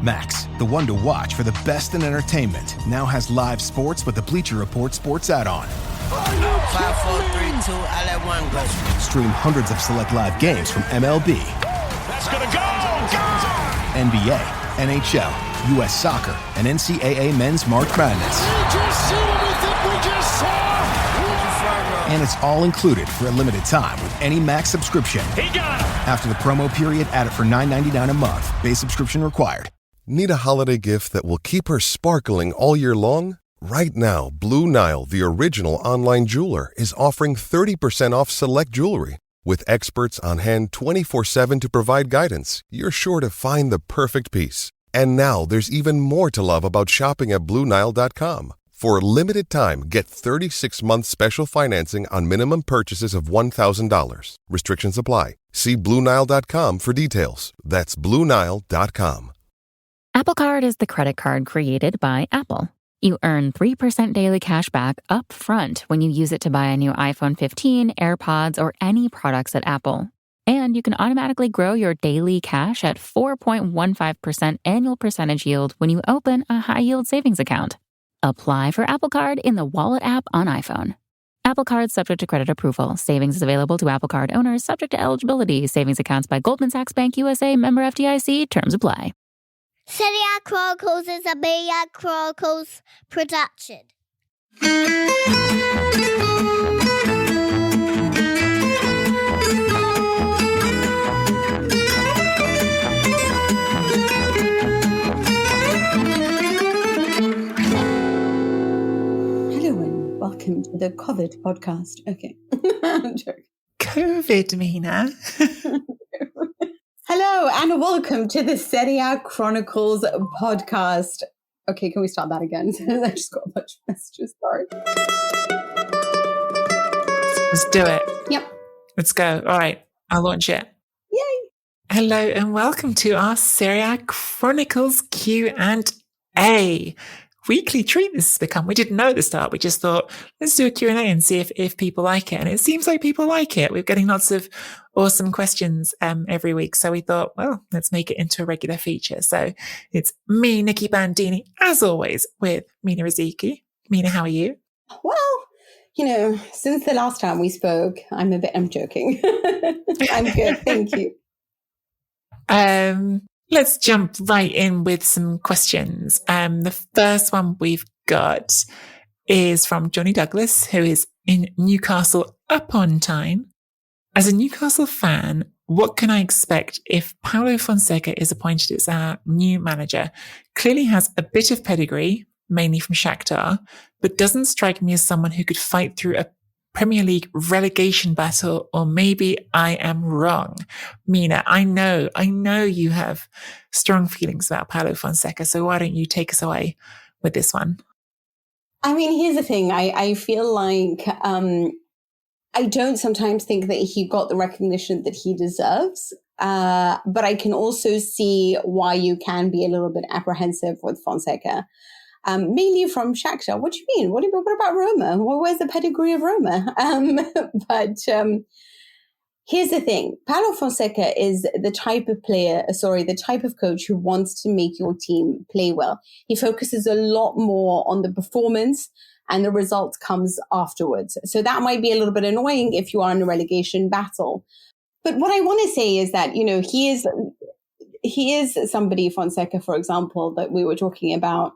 Max, the one to watch for the best in entertainment, now has live sports with the Bleacher Report sports add-on. 5, 4, 3, 2, I let one go. Stream hundreds of select live games from MLB. That's gonna go! NBA, NHL, U.S. Soccer, and NCAA Men's March Madness. And it's all included for a limited time with any Max subscription. He got him! After the promo period, add it for $9.99 a month. Base subscription required. Need a holiday gift that will keep her sparkling all year long? Right now, Blue Nile, the original online jeweler, is offering 30% off select jewelry. With experts on hand 24/7 to provide guidance, you're sure to find the perfect piece. And now there's even more to love about shopping at BlueNile.com. For a limited time, get 36-month special financing on minimum purchases of $1,000. Restrictions apply. See BlueNile.com for details. That's BlueNile.com. Apple Card is the credit card created by Apple. You earn 3% daily cash back up front when you use it to buy a new iPhone 15, AirPods, or any products at Apple. And you can automatically grow your daily cash at 4.15% annual percentage yield when you open a high-yield savings account. Apply for Apple Card in the Wallet app on iPhone. Apple Card subject to credit approval. Savings is available to Apple Card owners subject to eligibility. Savings accounts by Goldman Sachs Bank USA, member FDIC. Terms apply. Serie Chronicles is a Media Chronicles production. Welcome to the COVID podcast. Okay. I'm joking. COVID, Mina. Hello and welcome to the Serie Chronicles podcast. Okay, can we start that again? I just got a bunch of messages. Sorry. Let's do it. Yep. Let's go. All right. I'll launch it. Yay. Hello and welcome to our Serie Chronicles Q&A. Weekly treat this has become. We didn't know at the start. We just thought, let's do a Q&A and see if people like it. And it seems like people like it. We're getting lots of awesome questions every week. So we thought, well, let's make it into a regular feature. So it's me, Nikki Bandini, as always, with Mina Riziki. Mina, how are you? Well, since the last time we spoke, I'm joking. I'm good. Thank you. Let's jump right in with some questions. The first one we've got is from Johnny Douglas, who is in Newcastle upon Tyne. As a Newcastle fan, what can I expect if Paulo Fonseca is appointed as our new manager? Clearly has a bit of pedigree, mainly from Shakhtar, but doesn't strike me as someone who could fight through a Premier League relegation battle, or maybe I am wrong. Mina, I know you have strong feelings about Paulo Fonseca, so why don't you take us away with this one? I mean, here's the thing. I feel like I don't sometimes think that he got the recognition that he deserves, but I can also see why you can be a little bit apprehensive with Fonseca. Mainly from Shakhtar. What do you mean? What about Roma? Well, where's the pedigree of Roma? But here's the thing. Paulo Fonseca is the type of coach who wants to make your team play well. He focuses a lot more on the performance and the result comes afterwards. So that might be a little bit annoying if you are in a relegation battle. But what I want to say is that, he is somebody, Fonseca, for example, that we were talking about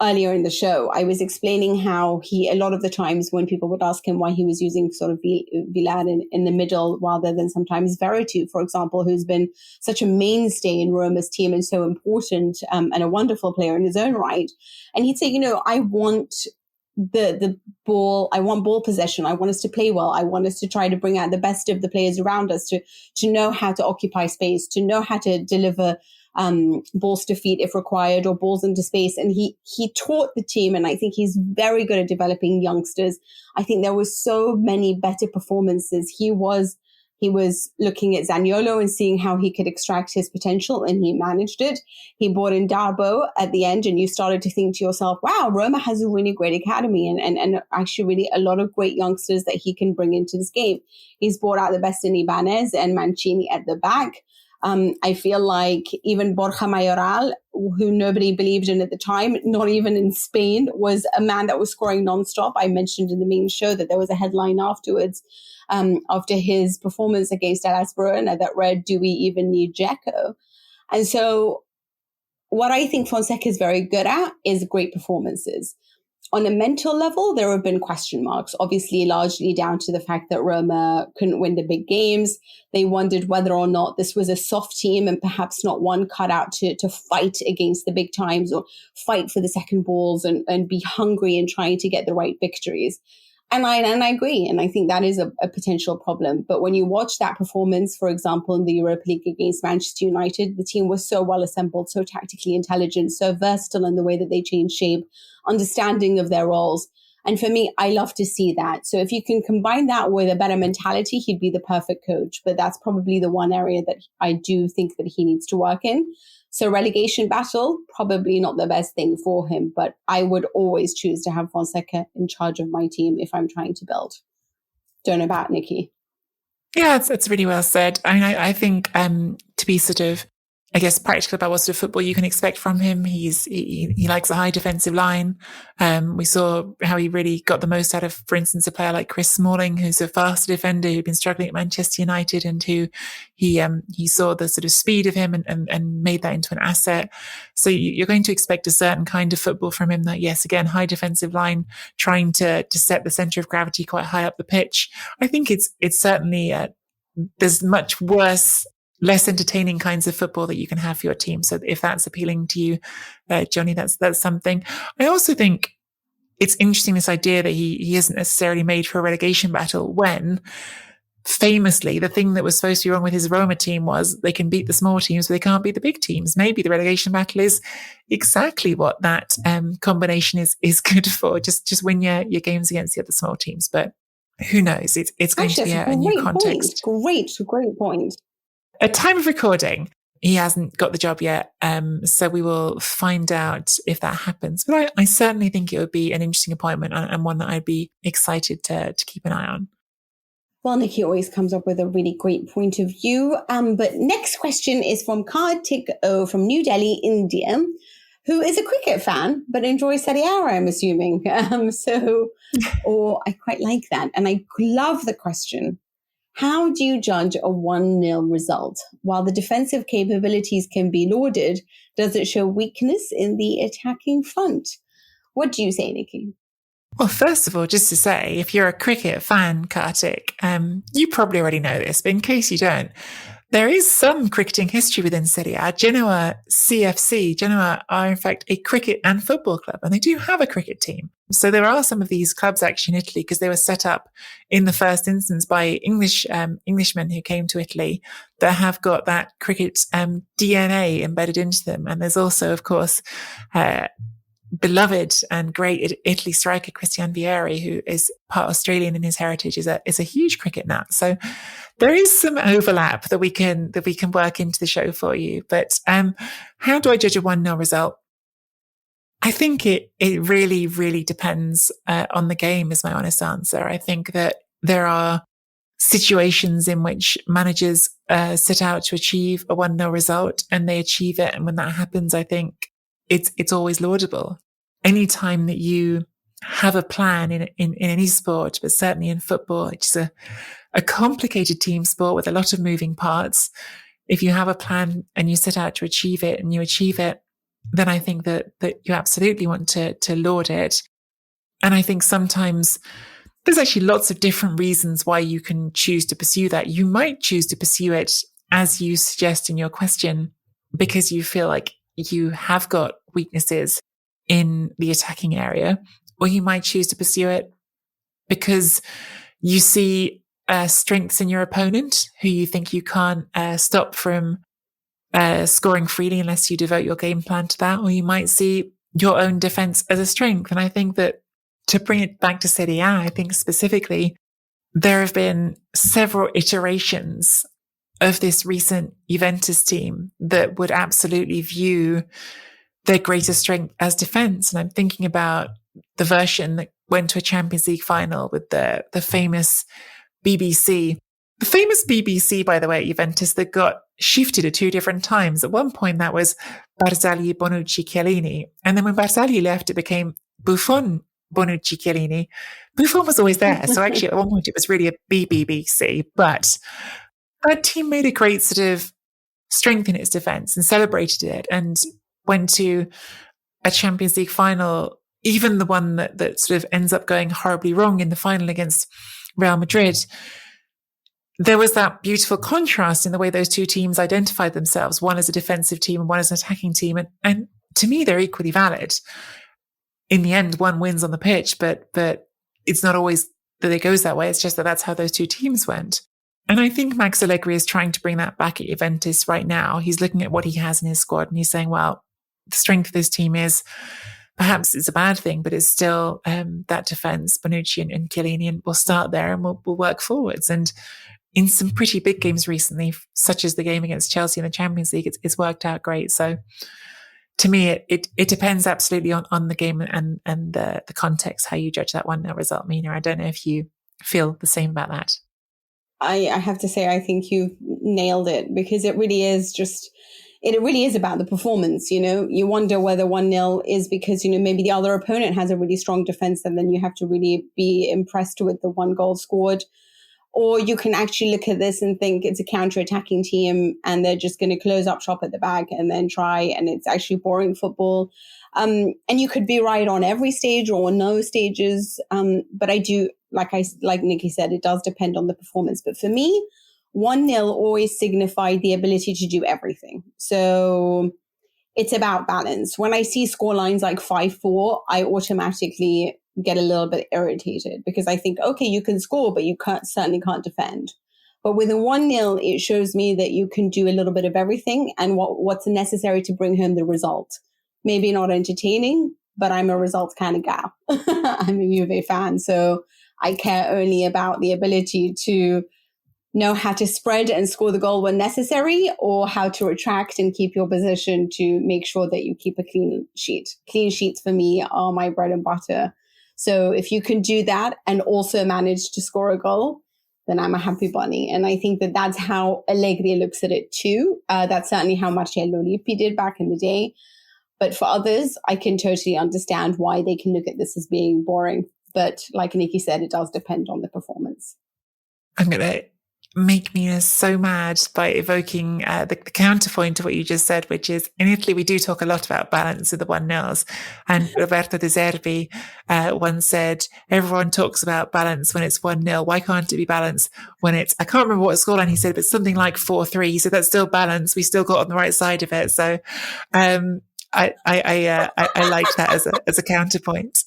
earlier in the show. I was explaining how a lot of the times when people would ask him why he was using sort of Villar in the middle rather than sometimes Veretout, for example, who's been such a mainstay in Roma's team and so important and a wonderful player in his own right. And he'd say, I want the ball. I want ball possession. I want us to play well. I want us to try to bring out the best of the players around us, to know how to occupy space, to know how to deliver balls to feet if required, or balls into space. And he taught the team, and I think he's very good at developing youngsters. I think there were so many better performances. He was looking at Zaniolo and seeing how he could extract his potential, and he managed it. He brought in Darbo at the end, and you started to think to yourself, wow, Roma has a really great academy and actually really a lot of great youngsters that he can bring into this game. He's brought out the best in Ibanez and Mancini at the back. I feel like even Borja Mayoral, who nobody believed in at the time, not even in Spain, was a man that was scoring nonstop. I mentioned in the main show that there was a headline afterwards, after his performance against Hellas Verona, that read, "Do we even need Dzeko?" And so what I think Fonseca is very good at is great performances. On a mental level, there have been question marks, obviously largely down to the fact that Roma couldn't win the big games. They wondered whether or not this was a soft team and perhaps not one cut out to fight against the big times or fight for the second balls and be hungry in trying to get the right victories. And I agree. And I think that is a potential problem. But when you watch that performance, for example, in the Europa League against Manchester United, the team was so well assembled, so tactically intelligent, so versatile in the way that they change shape, understanding of their roles. And for me, I love to see that. So if you can combine that with a better mentality, he'd be the perfect coach. But that's probably the one area that I do think that he needs to work in. So relegation battle, probably not the best thing for him, but I would always choose to have Fonseca in charge of my team if I'm trying to build. Don't know about Nikki. Yeah, it's really well said. I mean, I think to be sort of, I guess, practical about what sort of football you can expect from him. He likes a high defensive line. We saw how he really got the most out of, for instance, a player like Chris Smalling, who's a faster defender who'd been struggling at Manchester United, and who he saw the sort of speed of him and made that into an asset. So you're going to expect a certain kind of football from him. That, yes, again, high defensive line, trying to set the center of gravity quite high up the pitch. I think it's certainly there's much worse, less entertaining kinds of football that you can have for your team. So if that's appealing to you, Johnny, that's something. I also think it's interesting, this idea that he isn't necessarily made for a relegation battle, when famously the thing that was supposed to be wrong with his Roma team was they can beat the small teams, but they can't beat the big teams. Maybe the relegation battle is exactly what that combination is good for. Just win your games against the other small teams. But who knows? It's going to be a new context. Great point. At time of recording, he hasn't got the job yet, so we will find out if that happens. But I certainly think it would be an interesting appointment and one that I'd be excited to keep an eye on. Well, Nikki always comes up with a really great point of view. But next question is from Kartik O from New Delhi, India, who is a cricket fan but enjoys Serie A, I'm assuming. Or I quite like that. And I love the question. How do you judge a 1-0 result? While the defensive capabilities can be lauded, does it show weakness in the attacking front? What do you say, Nikki? Well, first of all, just to say, if you're a cricket fan, Kartik, you probably already know this, but in case you don't, there is some cricketing history within Serie A. Genoa CFC, Genoa are in fact a cricket and football club, and they do have a cricket team. So there are some of these clubs actually in Italy, because they were set up in the first instance by Englishmen who came to Italy, that have got that cricket DNA embedded into them. And there's also, of course, beloved and great Italy striker Christian Vieri, who is part Australian in his heritage, is a huge cricket nut. So there is some overlap that we can work into the show for you. But how do I judge a 1-0 result? I think it really, really depends on the game, is my honest answer. I think that there are situations in which managers set out to achieve a 1-0 result and they achieve it. And when that happens, I think it's always laudable. Anytime that you have a plan in any sport, but certainly in football, which is a complicated team sport with a lot of moving parts, if you have a plan and you set out to achieve it and you achieve it, then I think that you absolutely want to laud it. And I think sometimes there's actually lots of different reasons why you can choose to pursue that. You might choose to pursue it, as you suggest in your question, because you feel like you have got weaknesses in the attacking area, or you might choose to pursue it because you see strengths in your opponent who you think you can't stop from scoring freely unless you devote your game plan to that, or you might see your own defense as a strength. And I think that, to bring it back to Serie A, I think specifically, there have been several iterations of this recent Juventus team that would absolutely view their greatest strength as defense. And I'm thinking about the version that went to a Champions League final with the famous BBC. The famous BBC, by the way, at Juventus, that got shifted at 2 different times. At one point, that was Barzagli, Bonucci, Chiellini. And then when Barzagli left, it became Buffon, Bonucci, Chiellini. Buffon was always there. So actually, at one point, it was really a BBBC. But that team made a great sort of strength in its defence and celebrated it and went to a Champions League final, even the one that sort of ends up going horribly wrong in the final against Real Madrid. There was that beautiful contrast in the way those two teams identified themselves, one as a defensive team and one as an attacking team. And to me, they're equally valid. In the end, one wins on the pitch, but it's not always that it goes that way. It's just that that's how those two teams went. And I think Max Allegri is trying to bring that back at Juventus right now. He's looking at what he has in his squad and he's saying, well, the strength of this team is, perhaps it's a bad thing, but it's still that defense, Bonucci and Chiellini, and we'll start there and we'll work forwards. And in some pretty big games recently, such as the game against Chelsea in the Champions League, it's worked out great. So to me, it depends absolutely on the game and the context, how you judge that 1-0 result, Mina. I don't know if you feel the same about that. I have to say, I think you've nailed it, because it really is about the performance. You wonder whether 1-0 is because, maybe the other opponent has a really strong defense and then you have to really be impressed with the 1 goal scored. Or you can actually look at this and think it's a counter-attacking team and they're just going to close up shop at the back and then try, and it's actually boring football. And you could be right on every stage or no stages. But I do, like Nikki said, it does depend on the performance. But for me, 1-0 always signified the ability to do everything. So it's about balance. When I see score lines like 5-4, I automatically get a little bit irritated because I think, okay, you can score, but you certainly can't defend. But with a 1-0, it shows me that you can do a little bit of everything and what's necessary to bring home the result. Maybe not entertaining, but I'm a results kind of gal. I'm a Juve fan, so I care only about the ability to know how to spread and score the goal when necessary, or how to retract and keep your position to make sure that you keep a clean sheet. Clean sheets for me are my bread and butter. So if you can do that and also manage to score a goal, then I'm a happy bunny. And I think that that's how Allegri looks at it too. That's certainly how Marcello Lippi did back in the day. But for others, I can totally understand why they can look at this as being boring. But like Nikki said, it does depend on the performance. I'm going to make me so mad by evoking the counterpoint to what you just said, which is in Italy, we do talk a lot about balance with the 1-0s. And Roberto De Zerbi once said, everyone talks about balance when it's 1-0. Why can't it be balance when it's, I can't remember what scoreline he said, but something like 4-3. So that's still balance. We still got on the right side of it. So I like that as a counterpoint.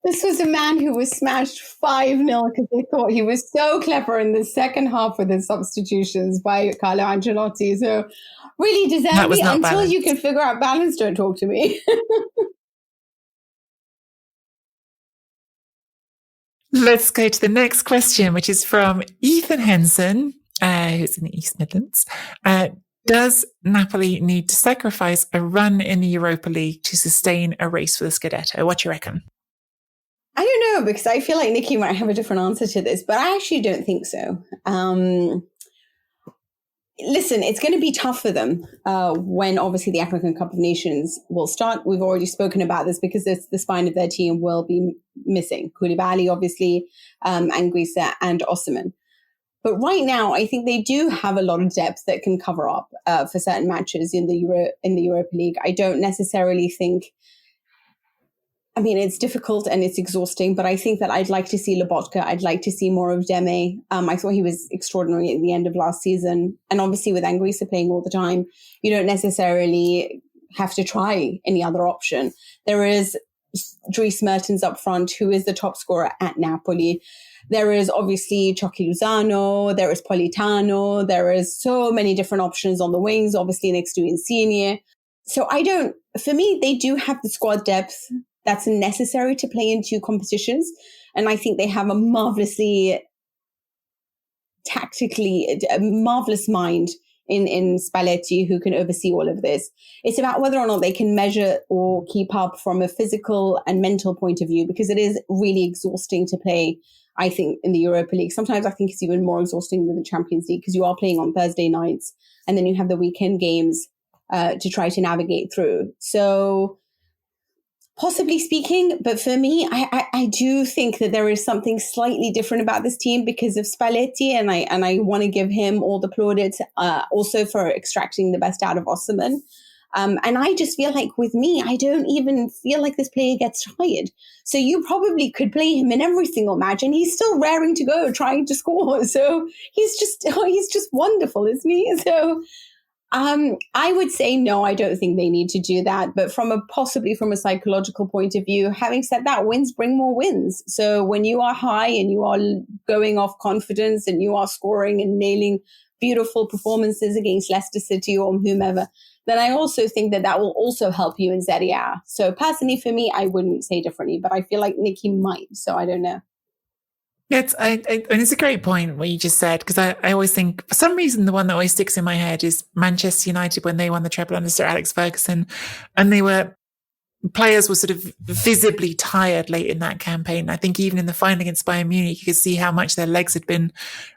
This was a man who was smashed 5-0 because they thought he was so clever in the second half with his substitutions by Carlo Ancelotti. So really, De Zerbi, until balanced. You can figure out balance, don't talk to me. Let's go to the next question, which is from Ethan Henson, who's in the East Midlands. Does Napoli need to sacrifice a run in the Europa League to sustain a race for the Scudetto? What do you reckon? I don't know, because I feel like Nikki might have a different answer to this, but I actually don't think so. Listen, it's going to be tough for them when obviously the African Cup of Nations will start. We've already spoken about this because the spine of their team will be missing. Koulibaly, obviously, Anguissa and Osimhen. But right now, I think they do have a lot of depth that can cover up for certain matches in the Europa League. I don't necessarily think, I mean, it's difficult and it's exhausting, but I think that I'd like to see Lobotka. I'd like to see more of Deme. I thought he was extraordinary at the end of last season. And obviously with Anguissa playing all the time, you don't necessarily have to try any other option. There is Dries Mertens up front, who is the top scorer at Napoli. There is obviously Chucky Lozano. There is Politano. There is so many different options on the wings, obviously next to Insigne. So for me, they do have the squad depth that's necessary to play in 2 competitions. And I think they have a marvelous mind in Spalletti who can oversee all of this. It's about whether or not they can measure or keep up from a physical and mental point of view, because it is really exhausting to play I think, in the Europa League. Sometimes I think it's even more exhausting than the Champions League because you are playing on Thursday nights and then you have the weekend games to try to navigate through. So possibly speaking, but for me, I do think that there is something slightly different about this team because of Spalletti, and I want to give him all the plaudits also for extracting the best out of Osimhen. And I just feel like with me, I don't even feel like this player gets tired. So you probably could play him in every single match and he's still raring to go, trying to score. So he's just wonderful, isn't he? So I would say no, I don't think they need to do that. But possibly from a psychological point of view, having said that, wins bring more wins. So when you are high and you are going off confidence and you are scoring and nailing beautiful performances against Leicester City or whomever, then I also think that will also help you in Serie A. So personally, for me, I wouldn't say differently, but I feel like Nicky might. So I don't know. And it's a great point what you just said, because I always think, for some reason, the one that always sticks in my head is Manchester United when they won the treble under Sir Alex Ferguson, and players were sort of visibly tired late in that campaign. I think even in the final against Bayern Munich, you could see how much their legs had been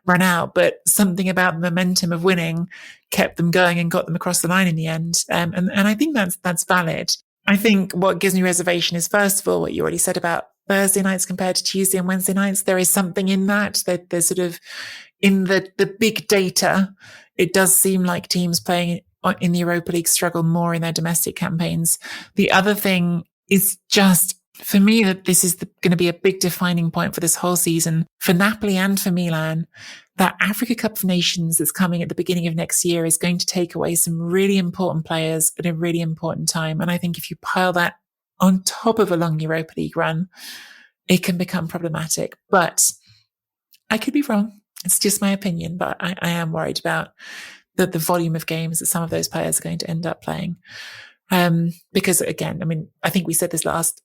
run out, but something about the momentum of winning kept them going and got them across the line in the end. And I think that's valid. I think what gives me reservation is, first of all, what you already said about Thursday nights compared to Tuesday and Wednesday nights. There is something in that there's sort of, in the big data, it does seem like teams playing in the Europa League struggle more in their domestic campaigns. The other thing is just, for me, that this is going to be a big defining point for this whole season for Napoli and for Milan. That Africa Cup of Nations that's coming at the beginning of next year is going to take away some really important players at a really important time. And I think if you pile that on top of a long Europa League run, it can become problematic. But I could be wrong. It's just my opinion, but I am worried about the volume of games that some of those players are going to end up playing. Because again, I mean, I think we said this last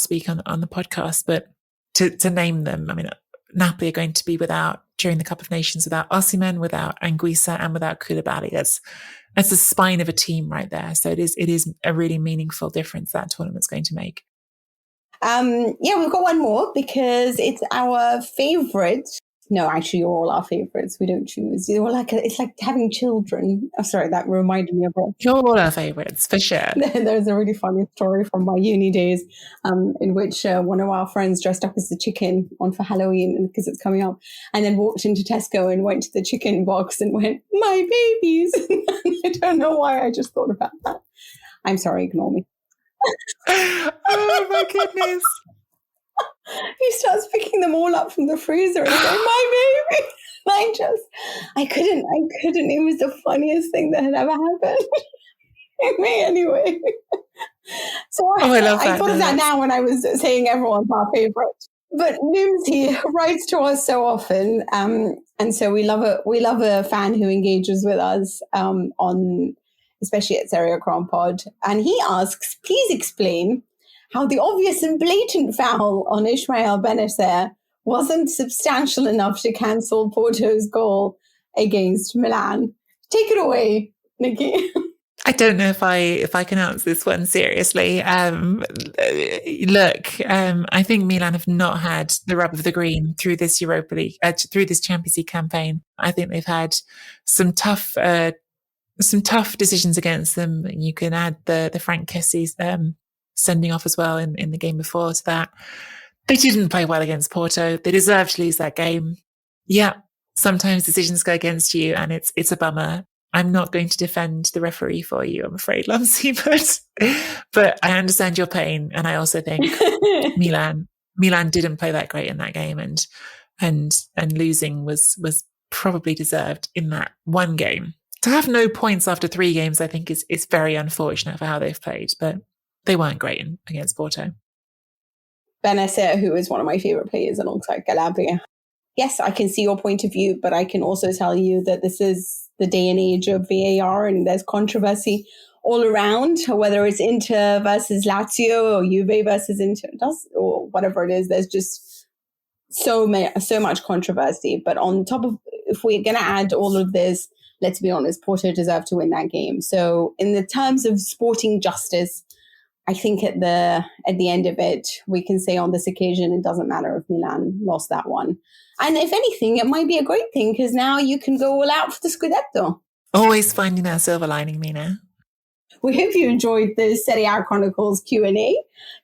week on the podcast, but to name them, I mean, Napoli are going to be during the Cup of Nations, without Osimhen, without Anguissa, and without Koulibaly. That's the spine of a team right there. So it is a really meaningful difference that tournament's going to make. We've got one more because it's our favorite. No, actually, you're all our favorites. We don't choose. It's like having children. Oh, sorry, that reminded me of it. You're all our favorites, for sure. There's a really funny story from my uni days in which one of our friends dressed up as the chicken for Halloween because it's coming up, and then walked into Tesco and went to the chicken box and went, "My babies." I don't know why, I just thought about that. I'm sorry, ignore me. Oh, my goodness. He starts picking them all up from the freezer and going, "My baby." I couldn't. It was the funniest thing that had ever happened. Me anyway. So I love that. I thought of that now when I was saying everyone's our favorite. But Nimsy writes to us so often, and so we love a fan who engages with us on, especially at Serie Crown Pod. And he asks, please explain how the obvious and blatant foul on Ismael Bennacer wasn't substantial enough to cancel Porto's goal against Milan. Take it away, Nikki. I don't know if I can answer this one seriously. Look, I think Milan have not had the rub of the green through this Europa League, through this Champions League campaign. I think they've had some tough decisions against them. You can add the Frank Kessie's sending off as well in the game before to that. They didn't play well against Porto. They deserved to lose that game. Yeah, sometimes decisions go against you, and it's a bummer. I'm not going to defend the referee for you, I'm afraid, Lucy, but I understand your pain. And I also think Milan didn't play that great in that game, and losing was probably deserved in that one game. To have no points after 3 games, I think is very unfortunate for how they've played, but they weren't great against Porto. Bennacer, who is one of my favorite players alongside Calabria. Yes, I can see your point of view, but I can also tell you that this is the day and age of VAR, and there's controversy all around, whether it's Inter versus Lazio or Juve versus Inter, or whatever it is. There's just so much controversy. But on top of, if we're going to add all of this, let's be honest, Porto deserved to win that game. So in the terms of sporting justice, I think at the end of it, we can say on this occasion, it doesn't matter if Milan lost that one. And if anything, it might be a great thing because now you can go all out for the Scudetto. Always finding that silver lining, Mina. We hope you enjoyed the Serie A Chronicles Q&A.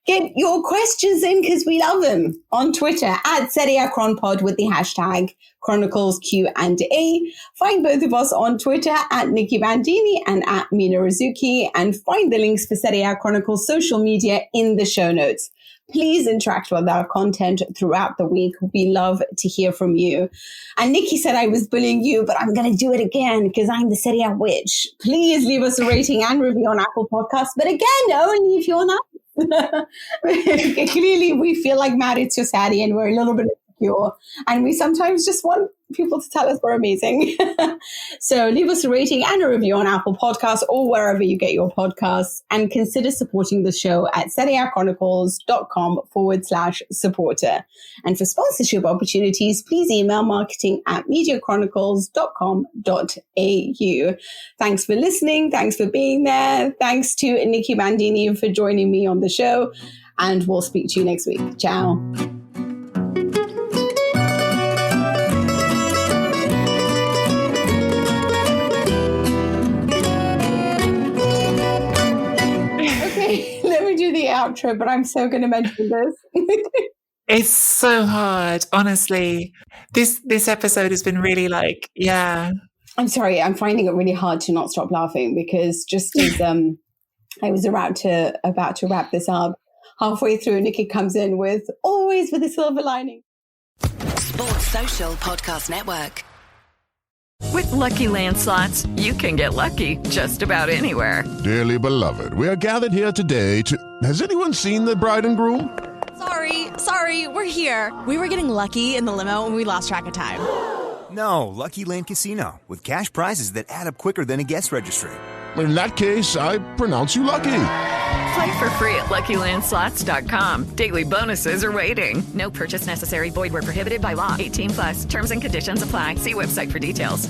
Get your questions in because we love them on Twitter at Serie A Chronpod with the hashtag Chronicles Q&A. Find both of us on Twitter at Nikki Bandini and at Mina Rizuki, and find the links for Serie A Chronicles social media in the show notes. Please interact with our content throughout the week. We love to hear from you. And Nikki said I was bullying you, but I'm going to do it again because I'm the Serie A witch. Please leave us a rating and review on Apple Podcasts. But again, only if you're not. Clearly, we feel like Maurizio Sarri and we're a little bit insecure. And we sometimes just want people to tell us we're amazing. So leave us a rating and a review on Apple Podcasts or wherever you get your podcasts, and consider supporting the show at serieachronicles.com/supporter. And for sponsorship opportunities, please email marketing@mediachronicles.com.au. Thanks for listening. Thanks for being there. Thanks to Nikki Bandini for joining me on the show. And we'll speak to you next week. Ciao. Let me do the outro, but I'm so going to mention this. It's so hard, honestly. This episode has been really I'm sorry, I'm finding it really hard to not stop laughing because just as I was about to wrap this up, halfway through, Nikki comes in with always with a silver lining. Sports Social Podcast Network. With Lucky Land Slots, you can get lucky just about anywhere. Dearly beloved, we are gathered here today to... Has anyone seen the bride and groom? Sorry, we're here. We were getting lucky in the limo and we lost track of time. No, Lucky Land Casino, with cash prizes that add up quicker than a guest registry. In that case, I pronounce you lucky. Play for free at LuckyLandSlots.com. Daily bonuses are waiting. No purchase necessary. Void where prohibited by law. 18+. Terms and conditions apply. See website for details.